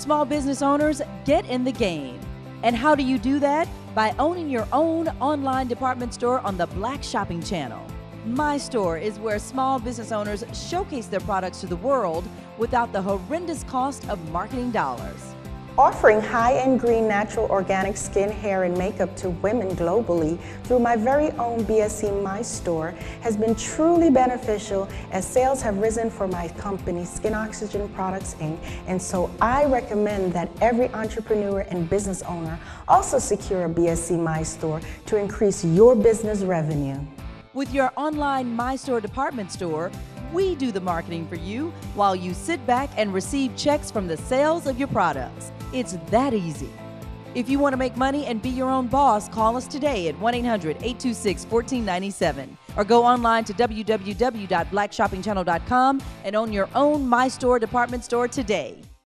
Small business owners, get in the game. And how do you do that? By owning your own online department store on the Black Shopping Channel. My Store is where small business owners showcase their products to the world without the horrendous cost of marketing dollars. Offering high-end green natural organic skin, hair, and makeup to women globally through my very own BSC My Store has been truly beneficial as sales have risen for my company, Skin Oxygen Products Inc. And so I recommend that every entrepreneur and business owner also secure a BSC My Store to increase your business revenue. With your online My Store department store, we do the marketing for you while you sit back and receive checks from the sales of your products. It's that easy. If you want to make money and be your own boss, call us today at 1-800-826-1497 or go online to www.blackshoppingchannel.com and own your own My Store department store today.